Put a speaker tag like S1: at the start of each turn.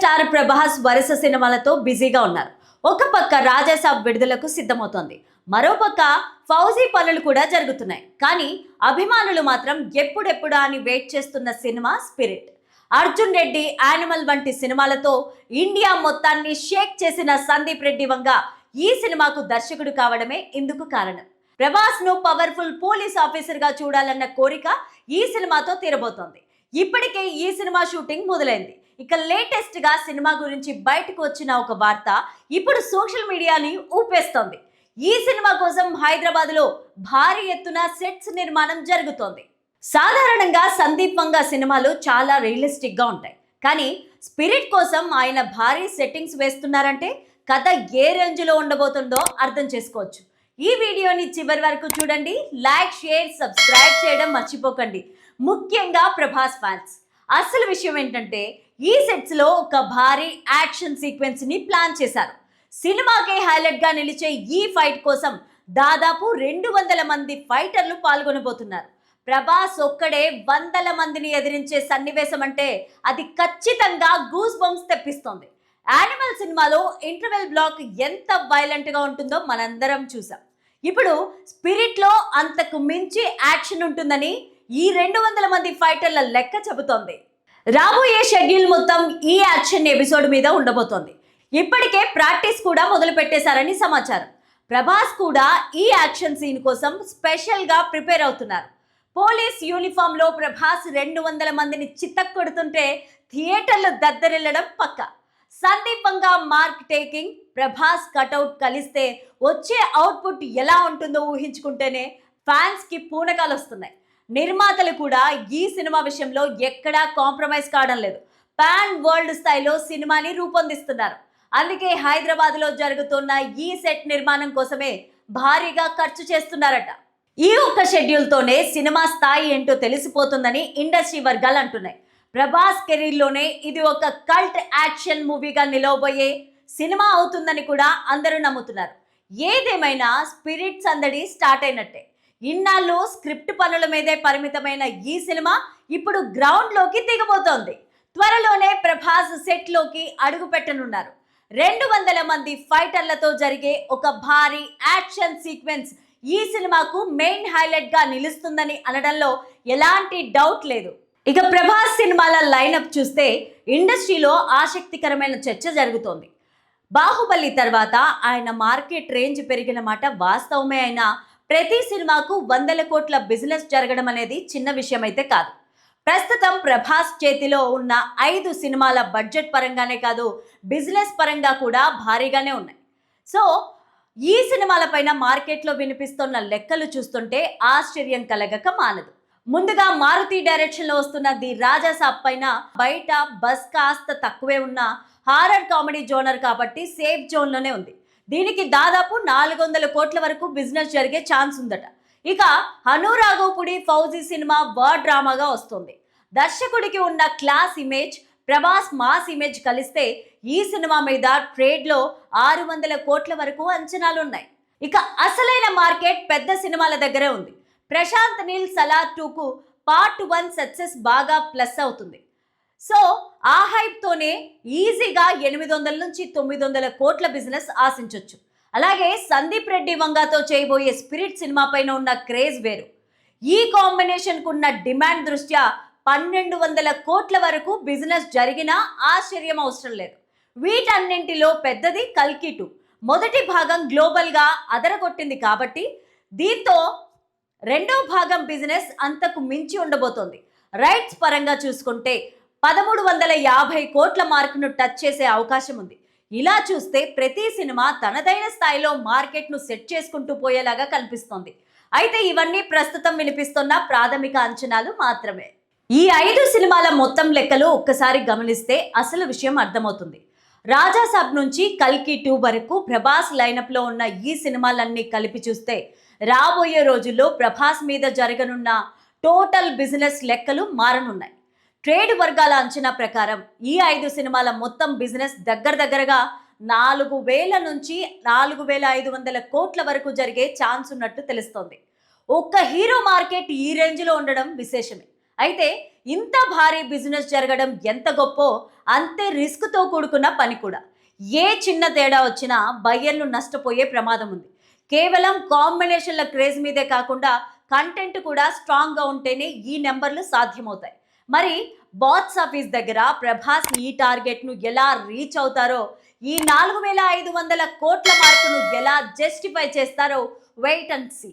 S1: Star Prabhas వరుస సినిమాలతో బిజీగా ఉన్నారు. ఒక పక్క రాజాసాబ్ విడుదలకు సిద్ధమవుతోంది, మరోపక్క ఫౌజీ పనులు కూడా జరుగుతున్నాయి. కానీ అభిమానులు మాత్రం ఎప్పుడెప్పుడా అని వెయిట్ చేస్తున్న cinema spirit. Arjun Reddy, animal వంటి సినిమాలతో ఇండియా మొత్తాన్ని షేక్ చేసిన సందీప్ రెడ్డి వంగ ఈ సినిమాకు దర్శకుడు కావడమే ఇందుకు కారణం. ప్రభాస్ ను పవర్ఫుల్ పోలీస్ ఆఫీసర్ గా చూడాలన్న కోరిక ఈ సినిమాతో తీరబోతోంది. ఇప్పటికే ఈ సినిమా షూటింగ్ మొదలైంది. ఇక లేటెస్ట్ గా సినిమా గురించి బయటకు వచ్చిన ఒక వార్త ఇప్పుడు సోషల్ మీడియాని ఊపేస్తోంది. ఈ సినిమా కోసం హైదరాబాద్ లో భారీ ఎత్తున సెట్స్ నిర్మాణం జరుగుతోంది. సాధారణంగా సందీప్ వంగ సినిమాలు చాలా రియలిస్టిక్ గా ఉంటాయి. కానీ స్పిరిట్ కోసం ఆయన భారీ సెట్టింగ్స్ వేస్తున్నారంటే కథ ఏ రేంజ్ లో ఉండబోతుందో అర్థం చేసుకోవచ్చు. ఈ వీడియోని చివరి వరకు చూడండి. లైక్, షేర్, సబ్స్క్రైబ్ చేయడం మర్చిపోకండి. ముఖ్యంగా ప్రభాస్ ఫ్యాన్స్. అసలు విషయం ఏంటంటే ఈ సెట్స్ లో ఒక భారీ యాక్షన్ సీక్వెన్స్ ని ప్లాన్ చేశారు. సినిమాకే హైలైట్ గా నిలిచే ఈ ఫైట్ కోసం దాదాపు 200 మంది ఫైటర్లు పాల్గొనబోతున్నారు. ప్రభాస్ ఒక్కడే వందల మందిని ఎదిరించే సన్నివేశం అంటే అది ఖచ్చితంగా గూస్ బంప్స్ తెప్పిస్తోంది. యానిమల్ సినిమాలో ఇంటర్వెల్ బ్లాక్ ఎంత వైలెంట్ గా ఉంటుందో మనందరం చూసాం. ఇప్పుడు స్పిరిట్ లో అంతకు మించి యాక్షన్ ఉంటుందని ఈ 200 మంది ఫైటర్ల లెక్క చెబుతోంది. రాబోయే షెడ్యూల్ మొత్తం ఈ యాక్షన్ ఎపిసోడ్ మీద ఉండబోతోంది. ఇప్పటికే ప్రాక్టీస్ కూడా మొదలు పెట్టేశారని సమాచారం. ప్రభాస్ కూడా ఈ యాక్షన్ సీన్ కోసం స్పెషల్ గా ప్రిపేర్ అవుతున్నారు. పోలీస్ యూనిఫామ్ లో ప్రభాస్ 200 మందిని చిత్తకొడుతుంటే థియేటర్లు దద్దరిల్లడం పక్క. సందీప్ వంగ మార్క్ టేకింగ్, ప్రభాస్ కటౌట్ కలిస్తే వచ్చే అవుట్పుట్ ఎలా ఉంటుందో ఊహించుకుంటేనే ఫ్యాన్స్ కి పూనకాలు వస్తున్నాయి. నిర్మాతలు కూడా ఈ సినిమా విషయంలో ఎక్కడా కాంప్రమైజ్ కావడం లేదు. పాన్ వరల్డ్ స్థాయిలో సినిమాని రూపొందిస్తున్నారు. అందుకే హైదరాబాద్ లో జరుగుతున్న ఈ సెట్ నిర్మాణం కోసమే భారీగా ఖర్చు చేస్తున్నారట. ఈ ఒక్క షెడ్యూల్ తోనే సినిమా స్థాయి ఏంటో తెలిసిపోతుందని ఇండస్ట్రీ వర్గాలు అంటున్నాయి. ప్రభాస్ కెరీర్ లోనే ఇది ఒక కల్ట్ యాక్షన్ మూవీగా నిలవబోయే సినిమా అవుతుందని కూడా అందరూ నమ్ముతున్నారు. ఏదేమైనా స్పిరిట్ సందడి స్టార్ట్ అయినట్టే. ఇన్నాళ్ళు స్క్రిప్ట్ పనుల మీదే పరిమితమైన ఈ సినిమా ఇప్పుడు గ్రౌండ్ లోకి దిగబోతోంది. త్వరలోనే ప్రభాస్ సెట్ లోకి అడుగు పెట్టనున్నారు. 200 మంది ఫైటర్లతో జరిగే ఒక భారీ యాక్షన్ సీక్వెన్స్ ఈ సినిమాకు మెయిన్ హైలైట్ గా నిలుస్తుందని అనడంలో ఎలాంటి డౌట్ లేదు. ఇక ప్రభాస్ సినిమాల లైనప్ చూస్తే ఇండస్ట్రీలో ఆసక్తికరమైన చర్చ జరుగుతోంది. బాహుబలి తర్వాత ఆయన మార్కెట్ రేంజ్ పెరిగిన మాట వాస్తవమే అయినా ప్రతి సినిమాకు 100 కోట్ల బిజినెస్ జరగడం అనేది చిన్న విషయం అయితే కాదు. ప్రస్తుతం ప్రభాస్ చేతిలో ఉన్న 5 సినిమాల బడ్జెట్ పరంగానే కాదు, బిజినెస్ పరంగా కూడా భారీగానే ఉన్నాయి. సో ఈ సినిమాలపైన మార్కెట్లో వినిపిస్తున్న లెక్కలు చూస్తుంటే ఆశ్చర్యం కలగక మానదు. ముందుగా మారుతి డైరెక్షన్ లో వస్తున్న ది రాజాసాబ్ పైన బయట బస్ కాస్త తక్కువే ఉన్న హారర్ కామెడీ జోనర్ కాబట్టి సేఫ్ జోన్ లోనే ఉంది. దీనికి దాదాపు 400 కోట్ల వరకు బిజినెస్ జరిగే ఛాన్స్ ఉందట. ఇక హనురాఘోపుడి ఫౌజీ సినిమా వార్ డ్రామాగా వస్తుంది. దర్శకుడికి ఉన్న class image, Prabhas mass image కలిస్తే ఈ సినిమా మీద ట్రేడ్ లో 600 కోట్ల వరకు అంచనాలున్నాయి. ఇక అసలైన మార్కెట్ పెద్ద సినిమాల దగ్గరే ఉంది. ప్రశాంత్ నీల్ సలార్ 2కు పార్ట్ 1 సక్సెస్ బాగా ప్లస్ అవుతుంది. సో ఆ హైప్ తోనే ఈజీగా 800 నుంచి 900 కోట్ల బిజినెస్ ఆశించవచ్చు. అలాగే సందీప్ రెడ్డి వంగతో చేయబోయే స్పిరిట్ సినిమా పైన ఉన్న క్రేజ్ వేరు. ఈ కాంబినేషన్ కున్న డిమాండ్ దృష్ట్యా 1200 కోట్ల వరకు బిజినెస్ జరిగినా ఆశ్చర్యం అవసరం లేదు. వీటన్నింటిలో పెద్దది కల్కి 2. మొదటి భాగం గ్లోబల్ గా అదరగొట్టింది కాబట్టి దీంతో రెండో భాగం బిజినెస్ అంతకు మించి ఉండబోతోంది. రైట్స్ పరంగా చూసుకుంటే 1350 కోట్ల మార్కును టచ్ చేసే అవకాశం ఉంది. ఇలా చూస్తే ప్రతి సినిమా తనదైన స్థాయిలో మార్కెట్ను సెట్ చేసుకుంటూ పోయేలాగా కనిపిస్తోంది. అయితే ఇవన్నీ ప్రస్తుతం వినిపిస్తున్న ప్రాథమిక అంచనాలు మాత్రమే. ఈ 5 సినిమాల మొత్తం లెక్కలు ఒక్కసారి గమనిస్తే అసలు విషయం అర్థమవుతుంది. రాజాసాబ్ నుంచి కల్కి 2 వరకు ప్రభాస్ లైనప్ లో ఉన్న ఈ సినిమాలన్నీ కలిపి చూస్తే రాబోయే రోజుల్లో ప్రభాస్ మీద జరగనున్న టోటల్ బిజినెస్ లెక్కలు మారనున్నాయి. ట్రేడ్ వర్గాల అంచనా ప్రకారం ఈ 5 సినిమాల మొత్తం బిజినెస్ దగ్గరగా 4000 నుంచి 4500 కోట్ల వరకు జరిగే ఛాన్స్ ఉన్నట్టు తెలుస్తోంది. ఒక్క హీరో మార్కెట్ ఈ రేంజ్ లో ఉండడం విశేషమే. అయితే ఇంత భారీ బిజినెస్ జరగడం ఎంత గొప్పో అంతే రిస్క్తో కూడుకున్న పని కూడా. ఏ చిన్న తేడా వచ్చినా బయ్యర్లు నష్టపోయే ప్రమాదం ఉంది. కేవలం కాంబినేషన్ల క్రేజ్ మీదే కాకుండా కంటెంట్ కూడా స్ట్రాంగ్గా ఉంటేనే ఈ నెంబర్లు సాధ్యమవుతాయి. మరి బాక్స్ ఆఫీస్ దగ్గర ప్రభాస్ ఈ టార్గెట్ను ఎలా రీచ్ అవుతారో, ఈ 4,500 కోట్ల మార్కును ఎలా జస్టిఫై చేస్తారో వెయిట్ అండ్ సీ.